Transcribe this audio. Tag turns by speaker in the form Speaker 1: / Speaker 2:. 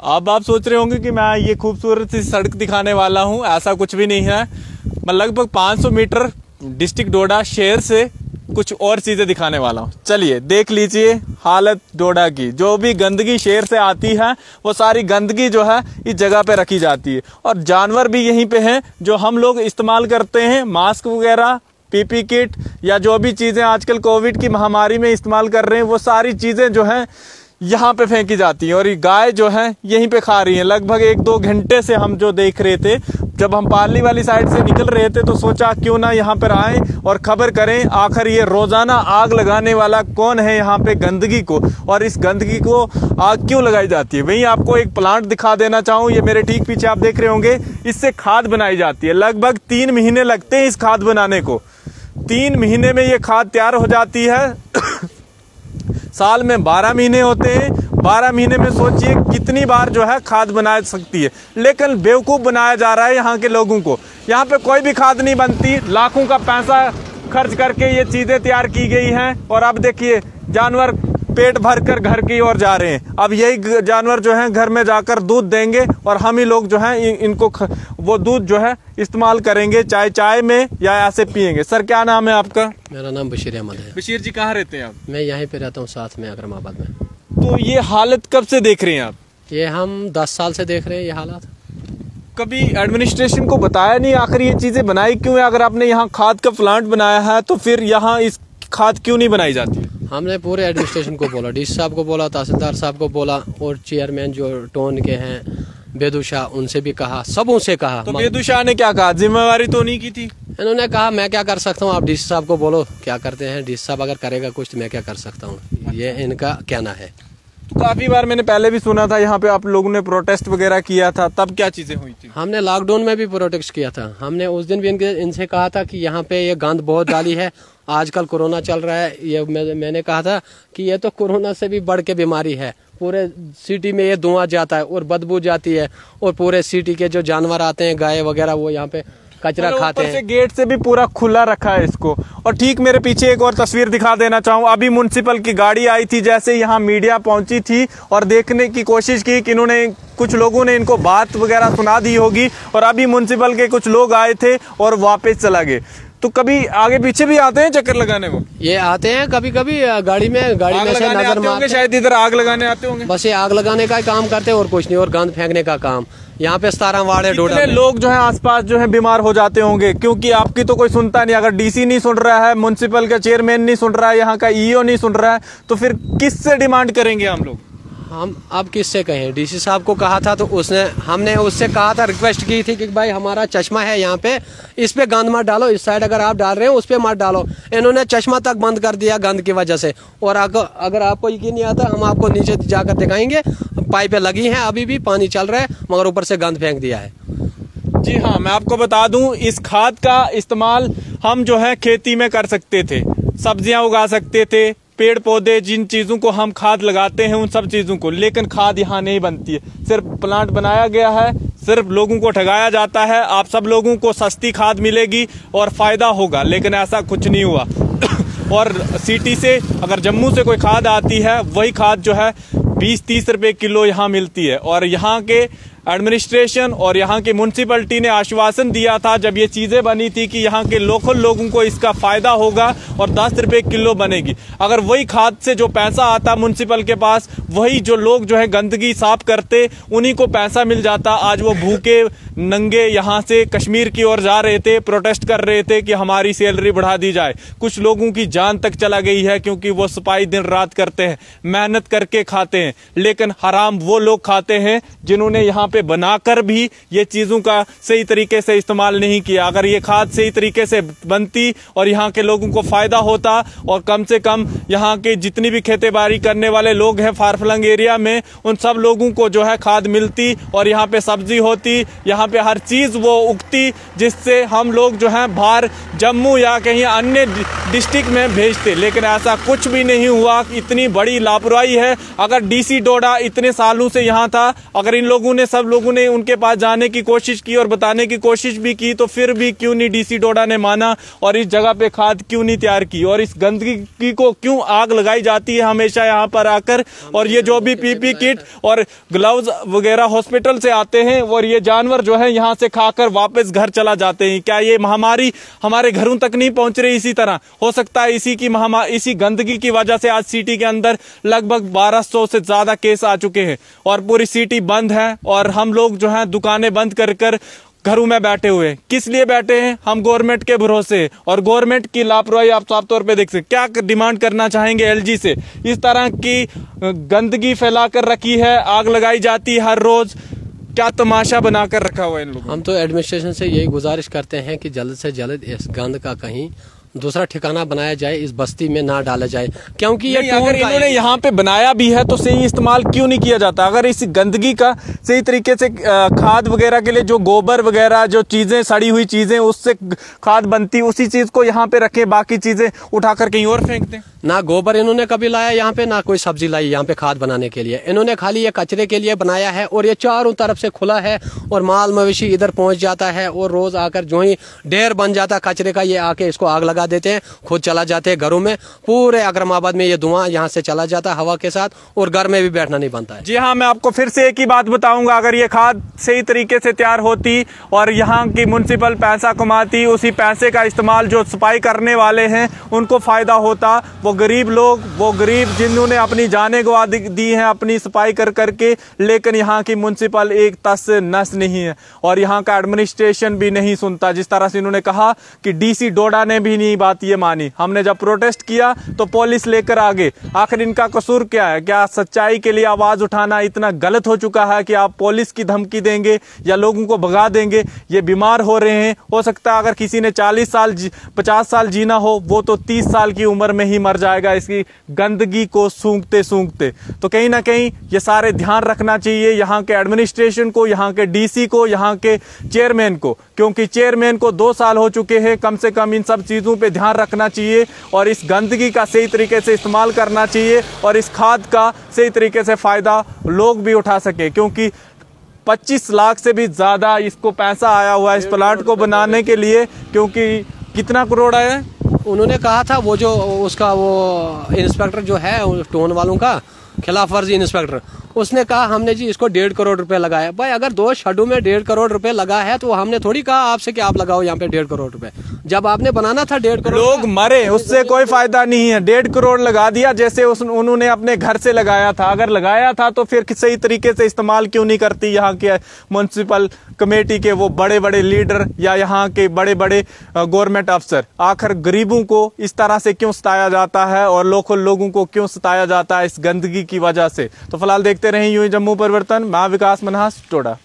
Speaker 1: अब आप सोच रहे होंगे कि मैं ये खूबसूरत सी सड़क दिखाने वाला हूँ, ऐसा कुछ भी नहीं है। मैं लगभग 500 मीटर डिस्ट्रिक्ट डोडा शहर से कुछ और चीज़ें दिखाने वाला हूँ। चलिए देख लीजिए हालत डोडा की। जो भी गंदगी शहर से आती है वो सारी गंदगी जो है इस जगह पे रखी जाती है, और जानवर भी यहीं पे हैं जो हम लोग इस्तेमाल करते हैं, मास्क वगैरह, पीपी किट या जो भी चीज़ें आजकल कोविड की महामारी में इस्तेमाल कर रहे हैं, वो सारी चीज़ें जो हैं यहाँ पे फेंकी जाती हैं और ये गाय जो है यहीं पे खा रही है। लगभग 1-2 घंटे से हम जो देख रहे थे, जब हम पार्ली वाली साइड से निकल रहे थे तो सोचा क्यों ना यहाँ पर आए और खबर करें आखिर ये रोजाना आग लगाने वाला कौन है यहाँ पे गंदगी को, और इस गंदगी को आग क्यों लगाई जाती है। वहीं आपको एक प्लांट दिखा देना चाहूँ, ये मेरे ठीक पीछे आप देख रहे होंगे, इससे खाद बनाई जाती है। लगभग 3 महीने लगते हैं इस खाद बनाने को। 3 महीने में ये खाद तैयार हो जाती है। साल में 12 महीने होते हैं। 12 महीने में सोचिए कितनी बार जो है खाद बना सकती है, लेकिन बेवकूफ़ बनाया जा रहा है यहाँ के लोगों को। यहाँ पे कोई भी खाद नहीं बनती, लाखों का पैसा खर्च करके ये चीज़ें तैयार की गई हैं, और अब देखिए जानवर पेट भर कर घर की ओर जा रहे हैं। अब यही जानवर जो हैं घर में जाकर दूध देंगे और हम ही लोग जो हैं इनको वो दूध जो है इस्तेमाल करेंगे, चाहे चाय में या ऐसे पियेंगे। सर क्या नाम है आपका?
Speaker 2: मेरा नाम बशीर अहमद है।
Speaker 1: बशीर जी कहाँ रहते हैं आप?
Speaker 2: मैं यहीं पे रहता हूँ, साथ में अकरमाबाद में।
Speaker 1: तो ये हालत कब से देख रहे हैं आप?
Speaker 2: ये हम 10 साल से देख रहे हैं ये हालात।
Speaker 1: कभी एडमिनिस्ट्रेशन को बताया नहीं आखिर ये चीज़ें बनाई क्यों है? अगर आपने यहाँ खाद का प्लांट बनाया है तो फिर यहाँ इस खाद क्यों नहीं बनाई जाती?
Speaker 2: हमने पूरे एडमिनिस्ट्रेशन को बोला, डीसी साहब को बोला, तहसीलदार साहब को बोला, और चेयरमैन जो टोन के हैं बेदू शाह, उनसे भी कहा, सबों से कहा।
Speaker 1: तो बेदू शाह ने क्या कहा? जिम्मेवारी तो नहीं की थी?
Speaker 2: इन्होंने कहा मैं क्या कर सकता हूँ, आप डीसी साहब को बोलो क्या करते हैं, डीसी साहब अगर करेगा कुछ तो मैं क्या कर सकता हूँ, ये इनका कहना है।
Speaker 1: तो काफी बार मैंने पहले भी सुना था यहाँ पे आप लोगों ने प्रोटेस्ट वगैरह किया था, तब क्या चीजें हुई थी?
Speaker 2: हमने लॉकडाउन में भी प्रोटेस्ट किया था। हमने उस दिन भी इनसे कहा था कि यहाँ पे ये गंद बहुत डाली है, आजकल कोरोना चल रहा है, ये मैंने कहा था कि ये तो कोरोना से भी बढ़ के बीमारी है। पूरे सिटी में ये धुआं जाता है और बदबू जाती है, और पूरे सिटी के जो जानवर आते हैं गाय वगैरह वो यहाँ पे कचरा खाते हैं।
Speaker 1: गेट से भी पूरा खुला रखा है इसको। और ठीक मेरे पीछे एक और तस्वीर दिखा देना चाहूँ, अभी म्युनिसिपल की गाड़ी आई थी, जैसे यहाँ मीडिया पहुंची थी और देखने की कोशिश की कि इन्होंने कुछ लोगों ने इनको बात वगैरह सुना दी होगी, और अभी म्युनिसिपल के कुछ लोग आए थे और वापस चला गए। तो कभी आगे पीछे भी आते हैं चक्कर लगाने को?
Speaker 2: ये आते हैं कभी कभी गाड़ी में से नजर मारते,
Speaker 1: शायद इधर आग लगाने आते होंगे।
Speaker 2: बस ये आग लगाने का काम करते हैं और कुछ नहीं, और गंद फेंकने का काम। यहाँ पे 17 वार्ड है डोडा में।
Speaker 1: लोग जो है आसपास जो है बीमार हो जाते होंगे, क्योंकि आपकी तो कोई सुनता नहीं। अगर डीसी नहीं सुन रहा है, म्युनिसिपल का चेयरमैन नहीं सुन रहा है, यहाँ का ईओ नहीं सुन रहा है, तो फिर किससे डिमांड करेंगे हम लोग?
Speaker 2: हम अब किससे कहें? डीसी साहब को कहा था तो हमने उससे कहा था, रिक्वेस्ट की थी कि भाई हमारा चश्मा है यहाँ पे, इस पे गंद मत डालो, इस साइड अगर आप डाल रहे हैं उस पे मत डालो। इन्होंने चश्मा तक बंद कर दिया गंद की वजह से। और अगर आपको यकीन नहीं आता, हम आपको नीचे जाकर दिखाएंगे, पाइपें लगी हैं, अभी भी पानी चल रहा है, मगर ऊपर से गंद फेंक दिया है।
Speaker 1: जी हाँ, मैं आपको बता दूं, इस खाद का इस्तेमाल हम जो है खेती में कर सकते थे, सब्जियां उगा सकते थे, पेड़ पौधे, जिन चीज़ों को हम खाद लगाते हैं उन सब चीज़ों को, लेकिन खाद यहाँ नहीं बनती है। सिर्फ प्लांट बनाया गया है, सिर्फ लोगों को ठगाया जाता है। आप सब लोगों को सस्ती खाद मिलेगी और फायदा होगा, लेकिन ऐसा कुछ नहीं हुआ। और सिटी से अगर जम्मू से कोई खाद आती है, वही खाद जो है 20-30 रुपए किलो यहाँ मिलती है। और यहाँ के एडमिनिस्ट्रेशन और यहाँ की म्युनिसिपैलिटी ने आश्वासन दिया था जब ये चीज़ें बनी थी कि यहाँ के लोकल लोगों को इसका फ़ायदा होगा और 10 रुपए किलो बनेगी। अगर वही खाद से जो पैसा आता म्युनिसिपल के पास, वही जो लोग जो है गंदगी साफ करते, उन्हीं को पैसा मिल जाता। आज वो भूखे नंगे यहाँ से कश्मीर की ओर जा रहे थे, प्रोटेस्ट कर रहे थे कि हमारी सैलरी बढ़ा दी जाए। कुछ लोगों की जान तक चला गई है, क्योंकि वो सफाई दिन रात करते हैं, मेहनत करके खाते हैं, लेकिन हराम वो लोग खाते हैं जिन्होंने यहाँ पे बनाकर भी ये चीजों का सही तरीके से इस्तेमाल नहीं किया। अगर ये खाद सही तरीके से बनती और यहाँ के लोगों को फायदा होता, और कम से कम यहाँ के जितनी भी खेतीबाड़ी करने वाले लोग हैं फारफलंग एरिया में, उन सब लोगों को जो है खाद मिलती और यहाँ पे सब्जी होती, यहाँ पे हर चीज वो उगती, जिससे हम लोग जो है बाहर जम्मू या कहीं अन्य डिस्ट्रिक्ट में भेजते। लेकिन ऐसा कुछ भी नहीं हुआ। इतनी बड़ी लापरवाही है। अगर डीसी डोडा इतने सालों से यहाँ था, अगर इन लोगों ने सब सब लोगों ने उनके पास जाने की कोशिश की और बताने की कोशिश भी की, तो फिर भी क्यों नहीं डीसी डोडा ने माना और इस जगह पे खाद क्यों नहीं तैयार की और इस गंदगी को क्यों आग लगाई जाती है हमेशा यहाँ पर आकर। और ये जो भी पीपी किट और ग्लव्स वगैरह हॉस्पिटल से आते हैं और ये जानवर जो है यहाँ से खाकर वापस घर चला जाते हैं। क्या ये महामारी हमारे घरों तक नहीं पहुंच रही? इसी तरह हो सकता है इसी गंदगी की वजह से आज सिटी के अंदर लगभग 1200 से ज्यादा केस आ चुके हैं और पूरी सिटी बंद है और हम लोग जो है दुकानें बंद कर घरों में बैठे हुए। किस लिए बैठे हैं? हम गवर्नमेंट के भरोसे और गवर्नमेंट की लापरवाही आप साफ तौर पे देख सकते। क्या डिमांड करना चाहेंगे एलजी से? इस तरह की गंदगी फैला कर रखी है, आग लगाई जाती है हर रोज, क्या तमाशा बनाकर रखा हुआ है इन लोगों।
Speaker 2: हम तो एडमिनिस्ट्रेशन से यही गुजारिश करते हैं कि जल्द से जल्द इस गंद का कहीं दूसरा ठिकाना बनाया जाए, इस बस्ती में ना डाला जाए, क्योंकि ये
Speaker 1: अगर इन्होंने यहाँ पे बनाया भी है तो सही इस्तेमाल क्यों नहीं किया जाता? अगर इस गंदगी का सही तरीके से खाद वगैरह के लिए जो गोबर वगैरह जो चीजें सड़ी हुई चीजें उससे खाद बनती, उसी चीज को यहाँ पे रखें, बाकी चीजें उठाकर कहीं और फेंक दें।
Speaker 2: ना गोबर इन्होंने कभी लाया यहाँ पे, ना कोई सब्जी लाई यहाँ पे खाद बनाने के लिए। इन्होंने खाली ये कचरे के लिए बनाया है और ये चारों तरफ से खुला है और माल मवेशी इधर पहुंच जाता है और रोज आकर जो ही ढेर बन जाता कचरे का, ये आके इसको आग लगा देते हैं, खुद चला जाते हैं घरों में। पूरे अकरमाबाद में ये धुआं यहाँ से चला जाता है हवा के साथ और घर में भी बैठना नहीं बनता है।
Speaker 1: जी हाँ, मैं आपको फिर से एक ही बात बताऊंगा, अगर ये खाद सही तरीके से तैयार होती और यहाँ की म्युनिसिपल पैसा कमाती, उसी पैसे का इस्तेमाल जो सफाई करने वाले हैं उनको फायदा होता। वो गरीब लोग, वो गरीब जिन्होंने अपनी जानें गवा दी हैं अपनी सफाई कर करके, लेकिन यहाँ की म्युनिसिपल एक तस नस नहीं है और यहाँ का एडमिनिस्ट्रेशन भी नहीं सुनता। जिस तरह से इन्होंने कहा कि डीसी डोडा ने भी नहीं बात ये मानी। हमने जब प्रोटेस्ट किया तो पुलिस लेकर आगे, आखिर इनका कसूर क्या है? क्या सच्चाई के लिए आवाज उठाना इतना गलत हो चुका है कि आप पुलिस की धमकी देंगे या लोगों को भगा देंगे? ये बीमार हो रहे हैं, हो सकता है अगर किसी ने 40 साल 50 साल जीना हो वो तो 30 साल की उम्र में ही मर जाएगा इसकी गंदगी को सूंघते सूंघते। तो कहीं ना कहीं ये सारे ध्यान रखना चाहिए यहाँ के एडमिनिस्ट्रेशन को, यहाँ के डीसी को, यहाँ के चेयरमैन को, क्योंकि चेयरमैन को 2 साल हो चुके हैं। कम से कम इन सब चीजों पे ध्यान रखना चाहिए और इस गंदगी का सही तरीके से इस्तेमाल करना चाहिए और इस खाद का सही तरीके से फायदा लोग भी उठा सके, क्योंकि 25 लाख से भी ज्यादा इसको पैसा आया हुआ है इस प्लांट को बनाने के लिए। क्योंकि कितना करोड़ आया है?
Speaker 2: उन्होंने कहा था वो जो उसका वो इंस्पेक्टर जो है टोन वालों का खिलाफ वर्जी इंस्पेक्टर, उसने कहा हमने जी इसको 1.5 करोड़ रुपए लगाया। भाई अगर 2 शेडों में 1.5 करोड़ रुपए लगा है तो हमने थोड़ी कहा आपसे कि आप लगाओ यहाँ पे 1.5 करोड़ रुपए। जब आपने बनाना था 1.5 करोड़,
Speaker 1: लोग मरे, उससे कोई फायदा नहीं है। 1.5 करोड़ लगा दिया जैसे उन्होंने अपने घर से लगाया था। अगर लगाया था तो फिर सही तरीके से इस्तेमाल क्यों नहीं करती यहाँ के म्युनिसिपल कमेटी के वो बड़े बड़े लीडर या यहाँ के बड़े बड़े गवर्नमेंट अफसर? आखिर गरीबों को इस तरह से क्यों सताया जाता है और लोगों को क्यों सताया जाता है इस गंदगी की वजह से? तो फिलहाल देखते रहें यूं ही जम्मू परिवर्तन। मैं विकास मन्हास, टोडा।